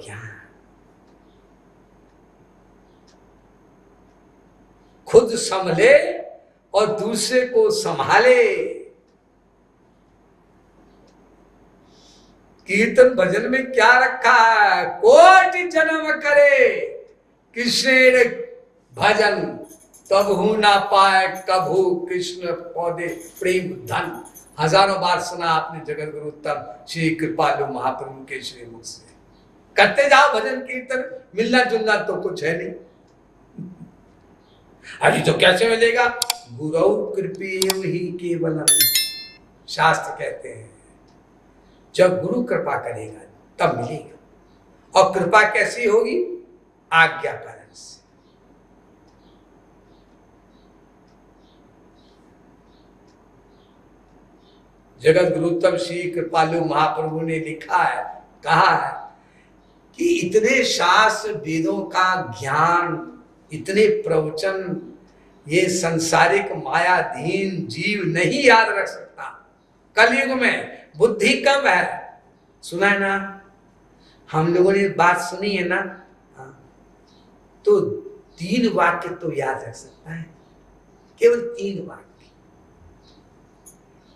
ज्ञान। खुद संभले और दूसरे को संभाले। कीर्तन भजन में क्या रखा है? कोटि जन्म करे कृष्ण भजन, तब हूं ना पाए कभू कृष्ण पौधे प्रेम धन। हजारों बार सुना आपने जगत गुरु उत्तम श्री कृपालु महाप्रभु के श्री मुख से। करते जाओ भजन कीर्तन, मिलना जुलना तो कुछ है नहीं। अभी तो कैसे मिलेगा? गुरु कृपा ही केवल, शास्त्र कहते हैं जब गुरु कृपा करेगा तब मिलेगा। और कृपा कैसी होगी? आज्ञा पालन से। जगत गुरुत्तम श्री कृपालु महाप्रभु ने लिखा है, कहा है कि इतने शास्त्र वेदों का ज्ञान, इतने प्रवचन ये संसारिक मायाधीन जीव नहीं याद रख सकता। कलयुग में बुद्धि कम है। सुना है ना, हम लोगों ने बात सुनी है ना, तो 3 वाक्य तो याद रख सकता है, केवल 3 वाक्य।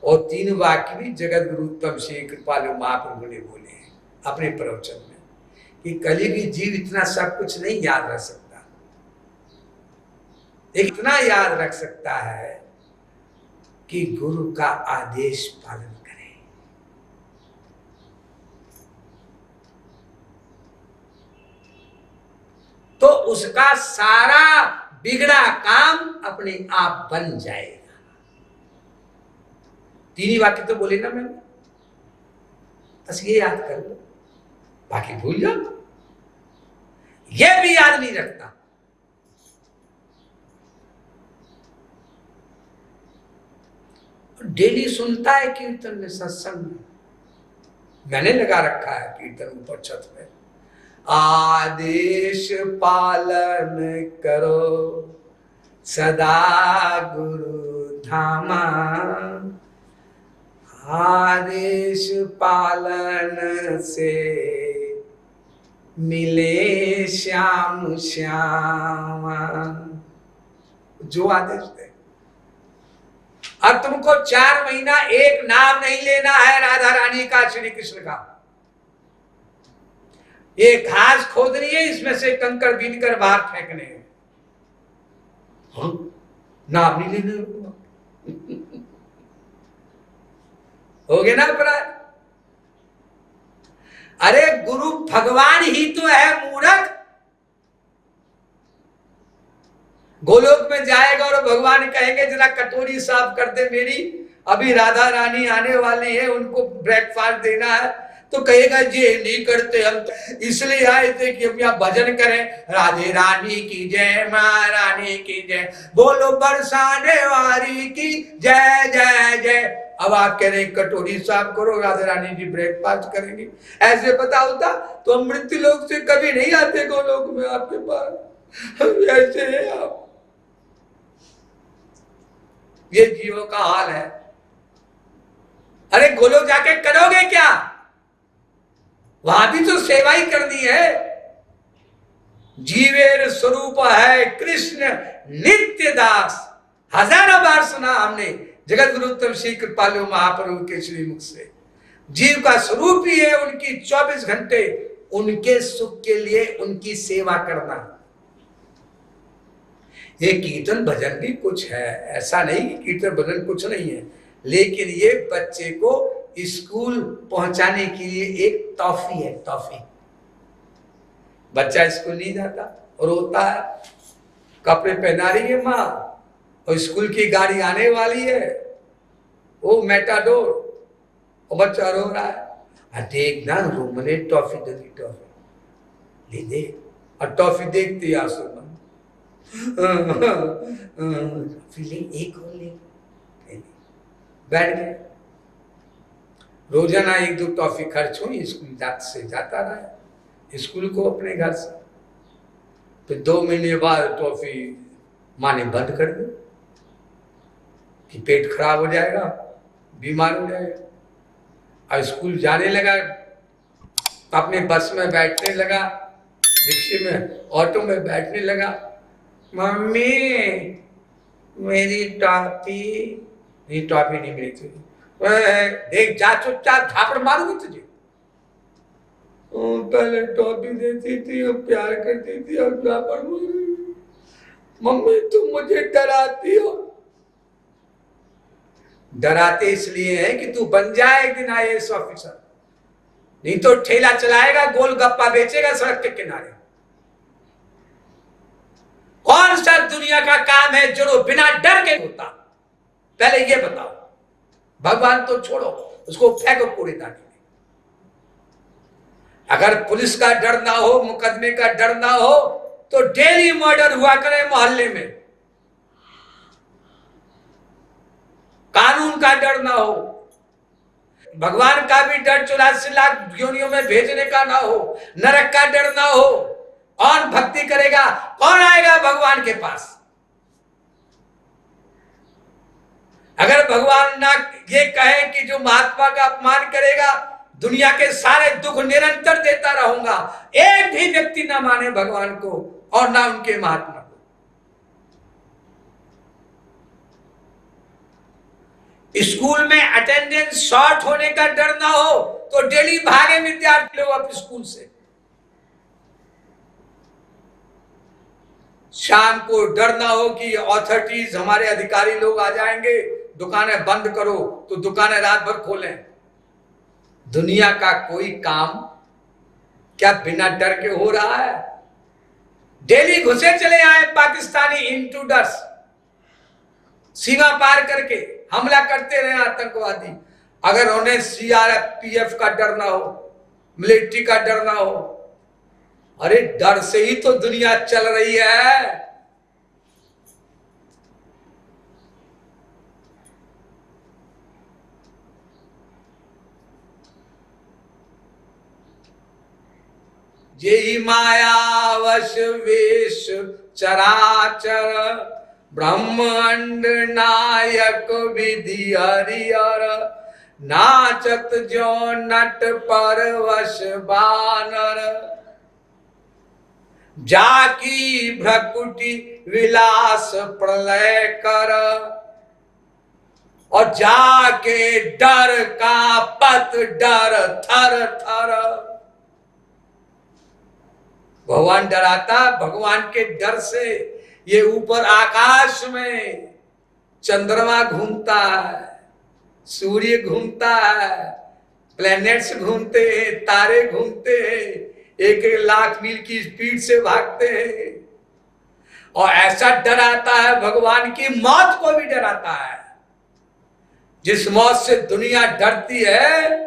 और 3 वाक्य भी जगत गुरु उत्तम श्री कृपालु महाप्रभु ने बोले हैं अपने प्रवचन में कि कलयुगी जीव इतना सब कुछ नहीं याद रख सकता, इतना याद रख सकता है कि गुरु का आदेश पालन करे। तो उसका सारा बिगड़ा काम अपने आप बन जाएगा। 3 ही वाक्य तो बोले ना मैंने, बस ये याद कर लो, बाकी भूल जाओ। ये भी याद नहीं रखता। डेली सुनता है कीर्तन में, सत्संग में। मैंने लगा रखा है कीर्तन ऊपर छत में, आदेश पालन करो सदा गुरु धामा, आदेश पालन से मिले श्याम श्यामा। जो आदेश दे। अब तुमको 4 महीना एक नाम नहीं लेना है राधा रानी का, श्री कृष्ण का। ये घास खोदनी है, इसमें से कंकड़ बीन कर बाहर फेंकने हैं। नाम नहीं लेने हो गया ना अपराध। अरे गुरु भगवान ही तो है मूर्ख। गोलोक में जाएगा और भगवान कहेंगे जरा कटोरी साफ कर दे मेरी, अभी राधा रानी आने वाली है, उनको ब्रेकफास्ट देना है। तो कहेगा ये नहीं करते, हम इसलिए आए थे कि हम यहाँ भजन करें, राधे रानी की जय, माँ रानी की जय, बोलो बरसाने वाली की जय जय जय। अब आप कह रहे कटोरी साफ करो, राधा रानी जी ब्रेकफास्ट करेंगे। ऐसे पता होता तो हम मृत्यु लोक से कभी नहीं आते गोलोक में आपके पास। ऐसे है आप। ये जीवों का हाल है। अरे गोलोक जाके करोगे क्या? वहां भी तो सेवा ही करनी है। जीवेर स्वरूप है कृष्ण नित्य दास। हजारों बार सुना हमने जगत गुरु उत्तम श्री कृपालु महाप्रभु के श्री मुख से। जीव का स्वरूप ही है उनकी 24 घंटे उनके सुख के लिए उनकी सेवा करना। ये कीर्तन भजन भी कुछ है, ऐसा नहीं कि कीर्तन भजन कुछ नहीं है, लेकिन ये बच्चे को स्कूल पहुंचाने के लिए एक टॉफी है। टॉफी। बच्चा स्कूल नहीं जाता और रोता है, कपड़े पहना रही है माँ और स्कूल की गाड़ी आने वाली है, वो मेटाडोर, और बच्चा रो रहा है। देखना रूम में टॉफी दे दी, टॉफी ले दे। और टॉफी देखती आंसू में, एक और ले, बैठ गए। रोजाना 1-2 टॉफी खर्च हुई, स्कूल से जाता रहा स्कूल को अपने घर से। फिर 2 महीने बाद टॉफी माँ ने बंद कर दी कि पेट खराब हो जाएगा, बीमार हो जाएगा। और स्कूल जाने लगा अपनी बस में बैठने लगा, रिक्शे में, ऑटो में बैठने लगा। मम्मी मेरी टॉफी, नहीं टॉफी नहीं मिली तुझे, देख जा चुपचाप, झापड़ मारूंगी तुझे। पहले टॉफी देती थी और प्यार करती थी, अब झापड़ मारूंगी। मम्मी तुम मुझे डराती हो। डराते इसलिए है कि तू बन जाए एक दिन IAS ऑफिसर, नहीं तो ठेला चलाएगा, गोलगप्पा बेचेगा सड़क के किनारे। कौन सा दुनिया का काम है जो बिना डर के होता? पहले ये बताओ। भगवान तो छोड़ो, उसको फेंको कूड़ेदानी में। अगर पुलिस का डर ना हो, मुकदमे का डर ना हो, तो डेली मर्डर हुआ करे मोहल्ले में। कानून का डर ना हो, भगवान का भी डर 84 लाख योनियों में भेजने का ना हो, नरक का डर ना हो, कौन भक्ति करेगा? कौन आएगा भगवान के पास? अगर भगवान ना ये कहे कि जो महात्मा का अपमान करेगा दुनिया के सारे दुख निरंतर देता रहूंगा, एक भी व्यक्ति ना माने भगवान को और ना उनके महात्मा को। स्कूल में अटेंडेंस शॉर्ट होने का डर ना हो तो डेली भागे विद्यार्थी लोग अपने स्कूल से। शाम को डर ना हो कि अथॉरिटीज, हमारे अधिकारी लोग आ जाएंगे, दुकानें बंद करो, तो दुकानें रात भर खोलें। दुनिया का कोई काम क्या बिना डर के हो रहा है? डेली घुसे चले आए पाकिस्तानी इंट्रूडर्स, सीमा पार करके हमला करते रहे आतंकवादी। अगर उन्हें CRPF का डर ना हो, मिलिट्री का डर ना हो, अरे डर से ही तो दुनिया चल रही है। यही मायावश वेश चराचर, ब्रह्मांड नायक विधि हरिहर, नाचत जो नट परवश बानर, जाकी भ्रकुटी विलास प्रलय कर, और जाके डर का पत डर थर थर। भगवान डराता, भगवान के डर से ये ऊपर आकाश में चंद्रमा घूमता है, सूर्य घूमता है, प्लैनेट्स घूमते हैं, तारे घूमते हैं, 1-1 लाख मील की स्पीड से भागते हैं। और ऐसा डराता है, भगवान की मौत को भी डराता है। जिस मौत से दुनिया डरती है,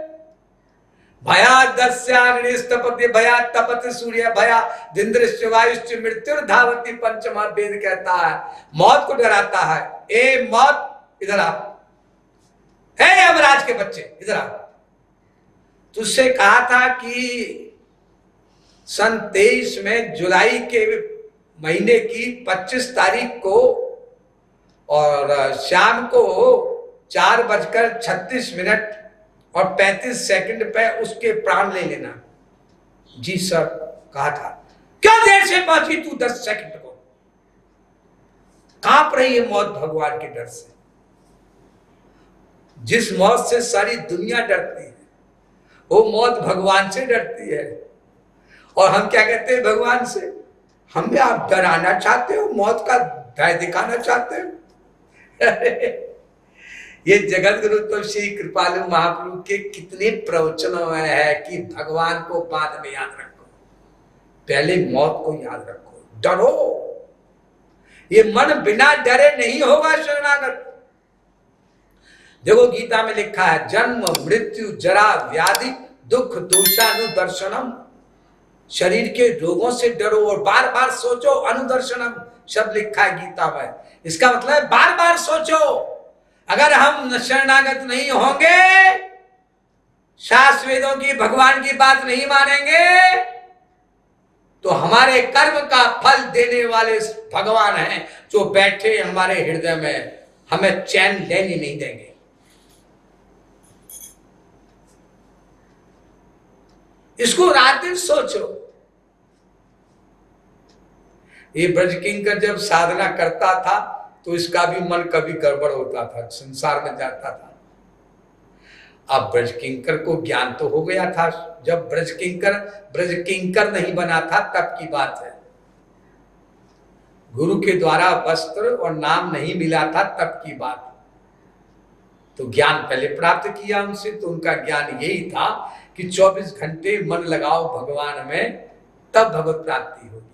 भया दस्याग्निस्तपति भया तपति सूर्य भया दिंद्रश्च वायुश्च मृत्युर्धावति पंचमा वेद कहता है, मौत को डराता है। ए मौत इधर आ, हे यमराज के बच्चे इधर आ। तुझसे कहा था कि सन 23 में जुलाई के महीने की 25 तारीख को और शाम को 4:36 और 35 सेकंड पे उसके प्राण ले लेना। जी सर, कहा था। क्या देर से पहुंची तू? 10 सेकंड को। कांप रही है मौत भगवान के डर से। जिस मौत से सारी दुनिया डरती है, वो मौत भगवान से डरती है। और हम क्या कहते हैं भगवान से? हमें आप डराना चाहते हो, मौत का भय दिखाना चाहते हो। ये जगत गुरु तो श्री कृपालु महाप्रभु के कितने प्रवचनों में है कि भगवान को बाद में याद रखो, पहले मौत को याद रखो, डरो। ये मन बिना डरे नहीं होगा शरणागत। देखो गीता में लिखा है, जन्म मृत्यु जरा व्याधि दुख दोषानुदर्शनम। शरीर के रोगों से डरो और बार बार सोचो। अनुदर्शनम शब्द लिखा है गीता में। इसका मतलब बार बार सोचो। अगर हम शरणागत नहीं होंगे, शास्त्र वेदों की, भगवान की बात नहीं मानेंगे, तो हमारे कर्म का फल देने वाले भगवान हैं जो बैठे हमारे हृदय में, हमें चैन लेने नहीं देंगे। इसको रात दिन सोचो। ये ब्रज किंकर जब साधना करता था तो इसका भी मन कभी गड़बड़ होता था, संसार में जाता था। अब ब्रज किंकर को ज्ञान तो हो गया था। जब ब्रज किंकर नहीं बना था तब की बात है। गुरु के द्वारा वस्त्र और नाम नहीं मिला था तब की बात। तो ज्ञान पहले प्राप्त किया उनसे, तो उनका ज्ञान यही था कि 24 घंटे मन लगाओ भगवान में, तब भगवत प्राप्ति होगी।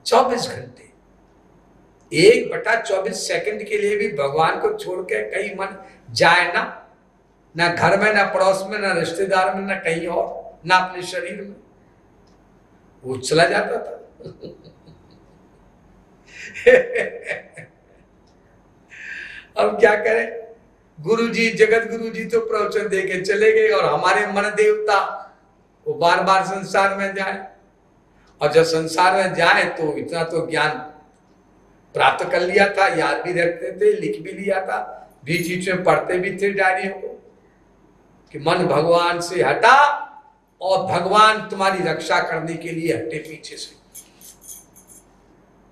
24 घंटे, 1/24 सेकंड के लिए भी भगवान को छोड़ के कहीं मन जाए ना घर में, ना पड़ोस में, ना रिश्तेदार में, ना कहीं और, ना अपने शरीर में, वो चला जाता था। अब क्या करें, गुरुजी, जगत गुरु जी तो प्रवचन दे के चले गए और हमारे मन देवता वो बार बार संसार में जाए, और जब संसार में जाए तो इतना तो ज्ञान प्राप्त कर लिया था, याद भी रखते थे, लिख भी लिया था, बीच बीच में पढ़ते भी थे डायरियों को कि मन भगवान से हटा और भगवान तुम्हारी रक्षा करने के लिए हटे पीछे से।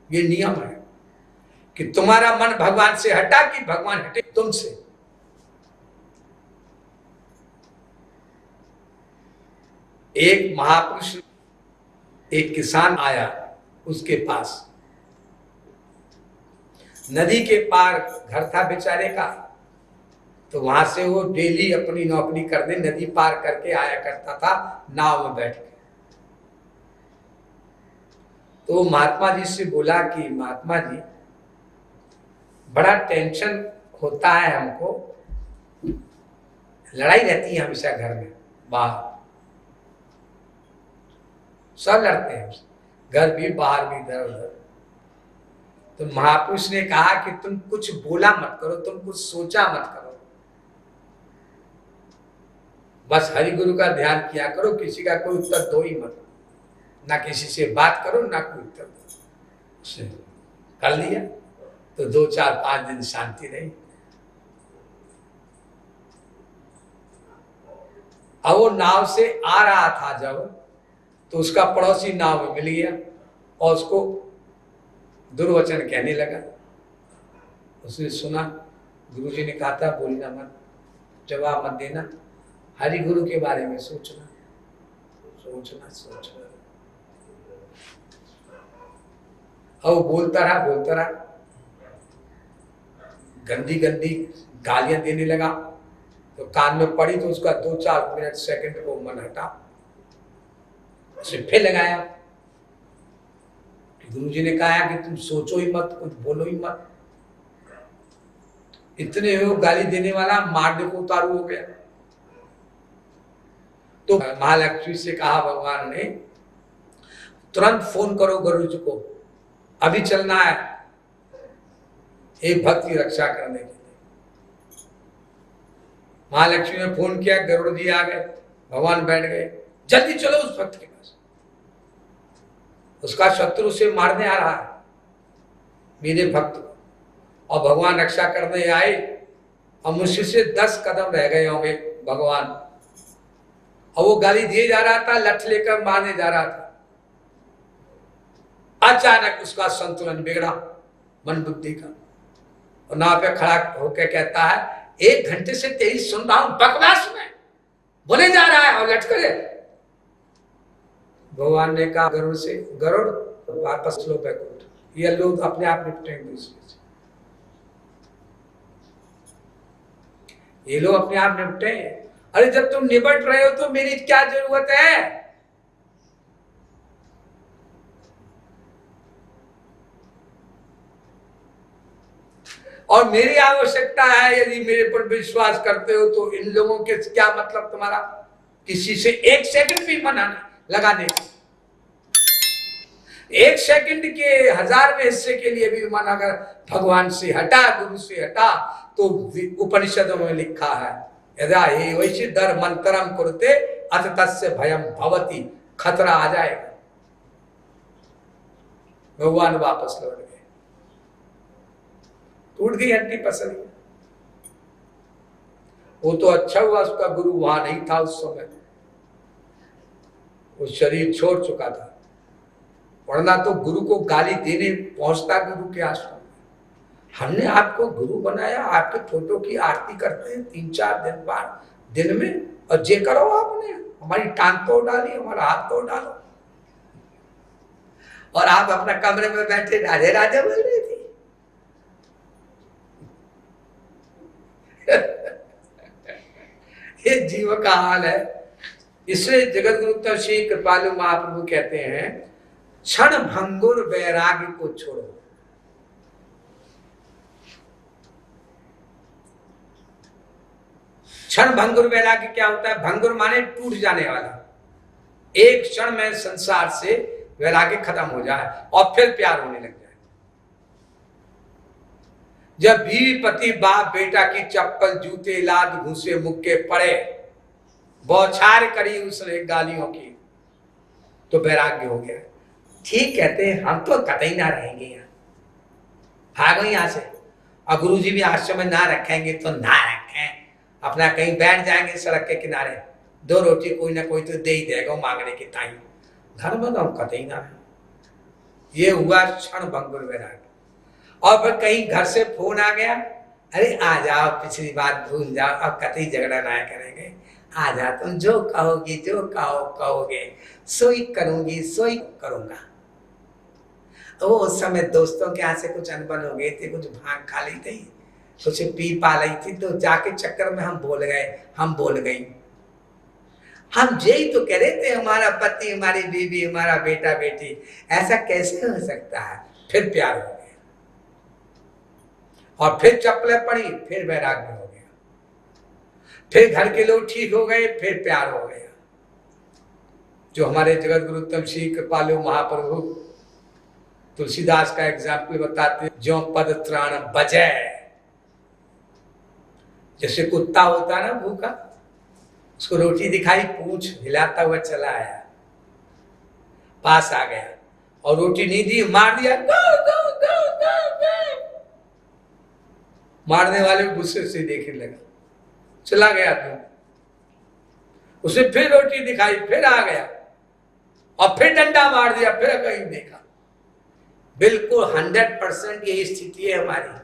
ये नियम है कि तुम्हारा मन भगवान से हटा कि भगवान हटे तुमसे। एक महापुरुष, एक किसान आया उसके पास, नदी के पार घर था बेचारे का, तो वहां से वो डेली अपनी नौकरी करने नदी पार करके आया करता था नाव में बैठ के। तो महात्मा जी से बोला कि महात्मा जी, बड़ा टेंशन होता है हमको, लड़ाई रहती है हमेशा घर में, बाहर सब लड़ते हैं, घर भी बाहर भी, इधर उधर। तो महापुरुष ने कहा कि तुम कुछ बोला मत करो, तुम कुछ सोचा मत करो, बस हरि गुरु का ध्यान किया करो, किसी का कोई उत्तर दो ही मत, ना किसी से बात करो ना कोई उत्तर दो। कर लिया तो 2, 4, 5 दिन शांति रही। अब वो नाव से आ रहा था जब, तो उसका पड़ोसी नाव में मिल गया और उसको दुर्वचन कहने लगा। उसने सुना, गुरुजी ने कहा था बोलना मत, जवाब मत देना, हरि गुरु के बारे में सोचना सोचना सोचना। और वो बोलता रहा, गंदी गंदी गालियां देने लगा। तो कान में पड़ी तो उसका 2, 4 मिनट सेकंड को मन हटा, उसे फिर लगाया। गुरुजी ने कहा कि तुम सोचो ही मत, कुछ बोलो ही मत। इतने में वो गाली देने वाला मारने को उतारू हो गया। तो महालक्ष्मी से कहा भगवान ने, तुरंत फोन करो गुरुजी को, अभी चलना है एक भक्त की रक्षा करने के लिए। महालक्ष्मी ने फोन किया, गरुड़ जी आ गए, भगवान बैठ गए, जल्दी चलो उस भक्त के पास, उसका शत्रु से मारने आ रहा है मेरे भक्त को। और भगवान रक्षा करने आए और मुझसे से 10 कदम रह गए होंगे भगवान, और वो गाली दिए जा रहा था, लठ लेकर मारने जा रहा था। अचानक उसका संतुलन बिगड़ा मन बुद्धि का, और नाव पे खड़ा होकर कहता है, 1 घंटे से तेरी सुन रहा हूं बकवास में, बोले जा रहा है और लट करे। भगवान ने कहा गरुड़ से, गरुड़ वापस लो बैकुंठ, ये लोग अपने आप निपटेंगे दूसरे से, ये लोग अपने आप निपटे। अरे जब तुम निपट रहे हो तो मेरी क्या जरूरत है? और मेरी आवश्यकता है, यदि मेरे पर विश्वास करते हो तो इन लोगों के क्या मतलब तुम्हारा? किसी से 1 सेकंड भी मना लगा दे, 1 सेकंड के 1000वें हिस्से के लिए भी मन अगर भगवान से हटा, गुरु से हटा, तो उपनिषदों में लिखा है, यदा ये वैश्य दर मंत्रम कुरुते अथ तस्य भयम भवति, खतरा आ जाएगा। भगवान वापस लौट गए, टूट गई हड्डी पसली। वो तो अच्छा हुआ उसका गुरु वहां नहीं था उस समय, वो शरीर छोड़ चुका था, वरना तो गुरु को गाली देने पहुंचता गुरु के आश्रम में। हमने आपको गुरु बनाया, आपके फोटो की आरती करते हैं 3-4 दिन बाद दिन में, और जे करो आपने हमारी टांग तोड़ डाली, हमारा हाथ तोड़ डालो, और आप अपना कमरे में बैठे राधे राधे बोल रही थी। ये जीव का हाल है। इसलिए जगत गुरु श्री कृपालु महाप्रभु कहते हैं, क्षण भंगुर वैराग्य को छोड़ो। क्षण भंगुर वैराग्य क्या होता है? भंगुर माने टूट जाने वाला। एक क्षण में संसार से वैराग्य खत्म हो जाए और फिर प्यार होने लग जाए। जब बीवी पति बाप बेटा की चप्पल जूते लाद घूसे मुक्के पड़े, बौछार करी उसने गालियों की, तो वैराग्य हो गया। ठीक कहते हैं, हम तो कतई ना रहेंगे यहाँ, भागो यहाँ से। और गुरु जी भी आश्रम में ना रखेंगे तो ना रखें, अपना कहीं बैठ जाएंगे सड़क के किनारे, 2 रोटी कोई ना कोई तो दे ही देगा मांगने की टाइम, घर में तो हम कतई ना रहे। ये हुआ क्षण भंगुर वैराग्य। और फिर कहीं घर से फोन आ गया, अरे आ जाओ, पिछली बात भूल जाओ, अब कतई झगड़ा ना करेंगे, आ जा, तुम जो कहोगी जो कहोगे सोई करूंगी सोई करूंगा। वो उस समय दोस्तों के यहाँ से कुछ अनबन हो गए थे, कुछ भांग खा ली थी, कुछ पी पा ली थी, तो जाके चक्कर में हम बोल गई। हम यही तो कह रहे थे, हमारा पति, हमारी बीवी, हमारा बेटा बेटी, ऐसा कैसे हो सकता है? फिर प्यार हो गया, और फिर चप्पलें पड़ी, फिर वैराग्य हो गया, फिर घर के लोग ठीक हो गए, फिर प्यार हो गया। जो हमारे जगत गुरु उत्तम श्री कृपालु महाप्रभु तुलसीदास का एग्जाम्पल बताते, जो पद त्राण बजे, जैसे कुत्ता होता ना भूखा, उसको रोटी दिखाई, पूंछ हिलाता हुआ चला आया, पास आ गया और रोटी नहीं दी, मार दिया, गो, गो, गो, गो, गो। मारने वाले गुस्से से देखने लगा, चला गया तो उसे फिर रोटी दिखाई, फिर आ गया और फिर डंडा मार दिया, फिर कहीं देखा। बिल्कुल 100% यही स्थिति है हमारी।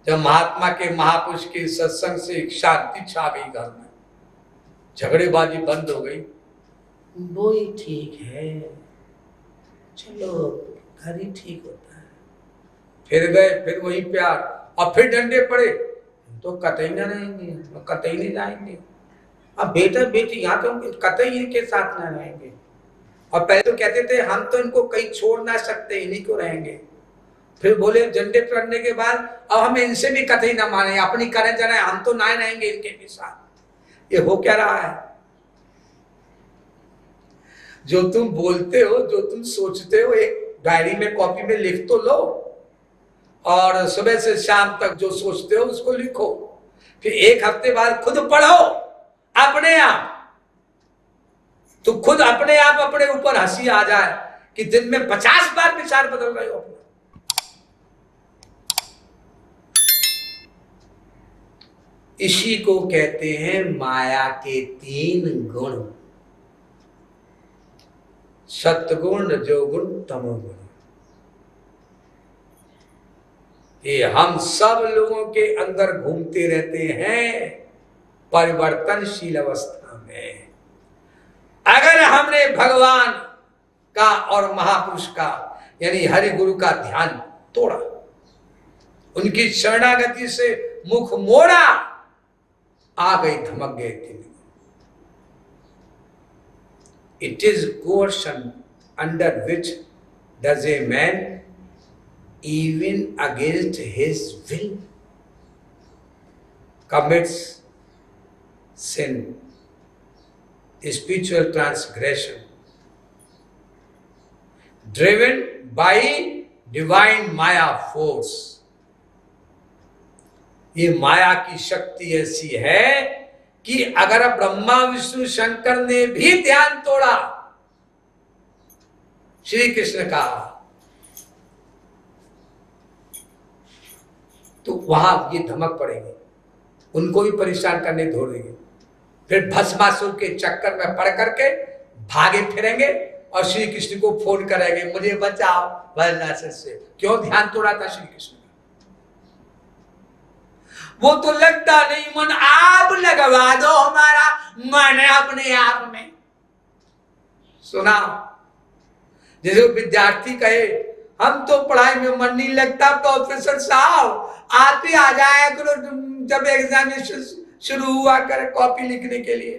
जब महात्मा के महापुरुष के सत्संग से शांति छा गई, घर में झगड़ेबाजी बंद हो गई, वो ही ठीक है, चलो घर ही ठीक होता है। फिर गए, फिर वही प्यार, और फिर डंडे पड़े, तो कतई ना रहेंगे, कतई नहीं जाएंगे। अब बेटा बेटी यहाँ तो कतई इनके साथ ना रहेंगे। और पहले तो कहते थे हम तो इनको कहीं छोड़ ना सकते, इन्हीं को रहेंगे। फिर बोले झंडे पड़ने के बाद अब हमें इनसे भी कतई ना माने, अपनी करें जनाए, हम तो ना रहेंगे इनके भी साथ। ये हो क्या रहा है? जो तुम बोलते हो, जो तुम सोचते हो, एक डायरी में कॉपी में लिख तो लो, और सुबह से शाम तक जो सोचते हो उसको लिखो, फिर 1 हफ्ते बाद खुद पढ़ो अपने आप, तो खुद अपने आप अपने ऊपर हंसी आ जाए कि दिन में 50 बार विचार बदल रहे हो अपना। इसी को कहते हैं माया के 3 गुण, सत्गुण, रजोगुण, तमोगुण। ये हम सब लोगों के अंदर घूमते रहते हैं परिवर्तनशील अवस्था में। अगर हमने भगवान का और महापुरुष का यानी हरि गुरु का ध्यान तोड़ा, उनकी शरणागति से मुख मोड़ा, आ गई, धमक गए दिन। It is coercion under which does a man even against his will commits sin, spiritual transgression, driven by divine Maya force। ये माया की शक्ति ऐसी है कि अगर ब्रह्मा विष्णु शंकर ने भी ध्यान तोड़ा श्री कृष्ण का, तो वहां ये धमक पड़ेगी, उनको भी परेशान करने धो देंगे, फिर भस्मासुर के चक्कर में पड़ करके भागे फिरेंगे और श्री कृष्ण को फोन करेंगे, मुझे बचाओ भजनासुर से। क्यों ध्यान तोड़ा था श्री कृष्ण का? वो तो लगता नहीं मन, आप लगवा दो हमारा मन अपने आप में। सुना, जैसे विद्यार्थी कहे हम तो पढ़ाई में मन नहीं लगता, प्रोफेसर साहब आप ही आ जाया करो जब एग्जामिनेशन शुरू हुआ करे कॉपी लिखने के लिए।